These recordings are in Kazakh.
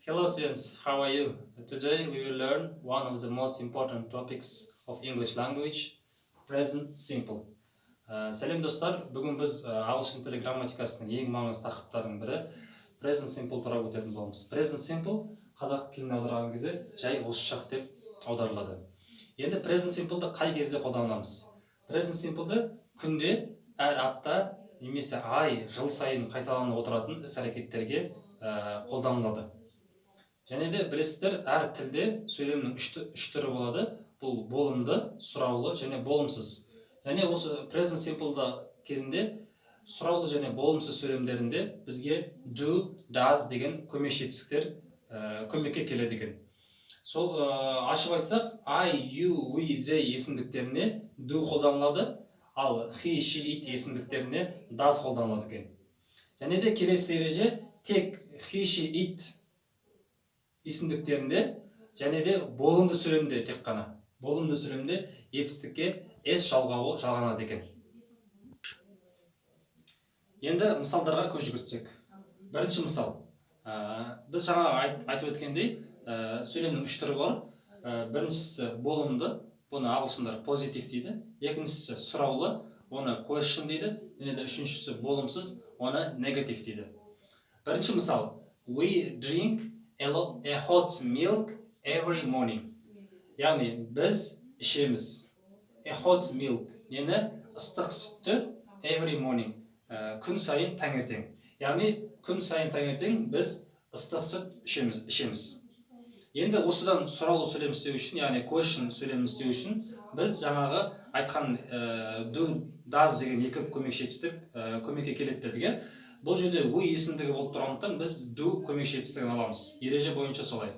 Hello students, how are you? Today we will learn one of the most important topics of English language, present simple. Сәлем достар, бүгін біз ағылшын тілі грамматикасының ең маңызды тақырыптарының бірі present simple туралы өтетін боламыз. Present simple қазақ тіліне аударған кезде жай осы шақ деп аударылады. Енді present simple'ды қай кезде қолданамыз? Present simple'ды күнде, әр апта немесе ай, жыл сайын қайталанып отыратын іс-әрекеттерге қолданылады. Және де білесіздер, әр тілде сөйлемнің үш түрі болады. Бұл болымды, сұраулы және болымсыз. Және осы present simple кезінде сұраулы және болымсыз сөйлемдерінде бізге do, does деген көмекші етістіктер көмекке келеді екен. Сол ашып айтсақ, I, you, we, they есімдіктеріне do қолданылады, ал he, she, it есімдіктеріне does қолданылады екен. Және де келесі ереже тек he, she, it есімдіктерінде және де болымды сөйлемде тек қана. Болымды сөйлемде етістікке s жалғауы жалғанады екен. Енді мысалдарға көз жүгіртсек. Бірінші мысал. Біз жаңа айтып өткендей, сөйлемнің үш түрі бар. Біріншісі болымды, бұны ағылшындар позитив дейді. Екіншісі сұраулы, оны question дейді. Және де үшіншісі болымсыз, оны негатив дейді. Бірінші мысал. We drink a hot milk every morning. Яғни біз ішеміз a hot milk, нені ыстық сүтті every morning, күн сайын таңертең. Яғни күн сайын таңертең біз ыстық сүт ішеміз. Енді осыдан сұраулы сөйлем істеу үшін, яғни question сөйлем істеу үшін біз жаңағы айтқан do, does деген екі көмекші етістік көмекке келеді дедік. Бұл жерде we есімдігі болып тұрғандықтан біз do көмекші етістігін аламыз. Ереже бойынша солай.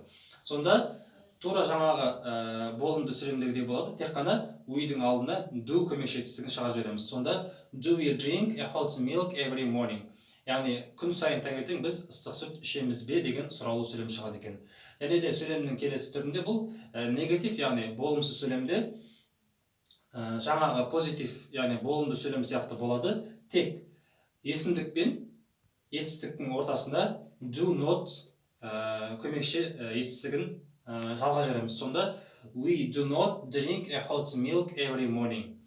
Сонда тура жаңағы болымды сөйлемдегідей болады, тек қана we-дің алдына do көмекші етістігін шығарып жібереміз. Сонда do we drink a hot milk every morning? Яғни күн сайын таңертең біз ыстық сүт ішеміз бе деген сұраулы сөйлем шығады екен. Және де сөйлемнің келесі түрінде бұл негатив, яғни болымсыз сөйлемде жаңағы позитив, яғни болымды сөйлем сияқты болады. Тек есімдік пен етістіктің ортасында do not көмекші етістігін жалға жібереміз. Сонда we do not drink a hot milk every morning.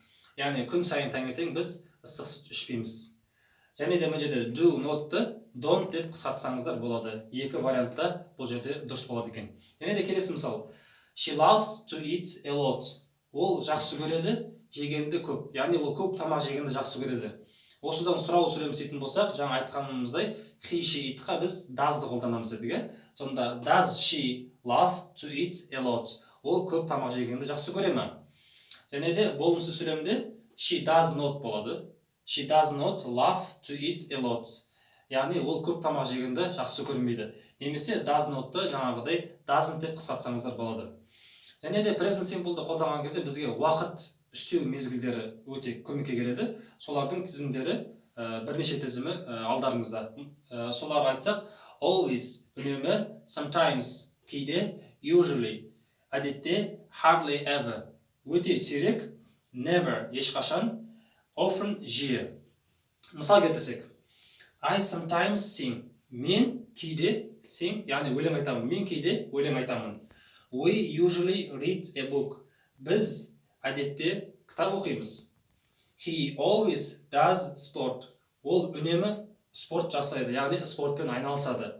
Яғни күн сайын таңертең біз ыстық сүт ішпейміз. Және де мына жерде do not-ты don't деп қысқартсаңыздар болады. Екі вариантта бұл жерде дұрыс болады екен. Және де келесі мысал. She loves to eat a lot. Ол жақсы көреді, жегенді көп. Яғни ол көп тамақ жегенді жақсы көреді. Осыдан сұраулы сөйлем істейтін болсақ, жаңа айтқанымыздай he, she, it-қа біз does-ды қолданамыз дедік. Сонда does she love to eat a lot? Ол көп тамақ жегенді жақсы көре ме? Және де болымсыз сөйлемде she does not болады. She does not love to eat a lot. Яғни ол көп тамақ жегенді жақсы көрмейді. Немесе does not-ты жаңағыдай doesn't деп қысқартсаңыздар болады. Және де present simple-ды қолданған кезде бізге уақыт үстеу мезгілдері өте көмекке келеді. Солардың тізімдері бірнеше тізімі алдарыңызда. Солар айтсақ, always үнемі, sometimes кейде, usually әдетте, hardly ever өте сирек, never ешқашан, often жиі. Мысал келтірсек, I sometimes sing. Мен кейде sing, яғни өлең айтамын. Мен кейде өлең айтамын. We usually read a book. Біз әдетте кітап оқимыз. He always does sport. Ол үнемі спорт жасайды, яғни спортпен айналысады.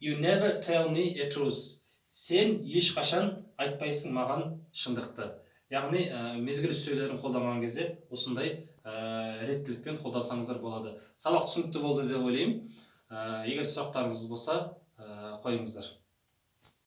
You never tell me a truth. Сен ешқашан айтпайсың маған шындықты. Яғни мезгіл сөйлемдерін қолданған кезде осындай реттілікпен қолдансаңыздар болады. Сабақ түсінікті болды деп ойлаймын. Егер сұрақтарыңыз болса, қойыңыздар.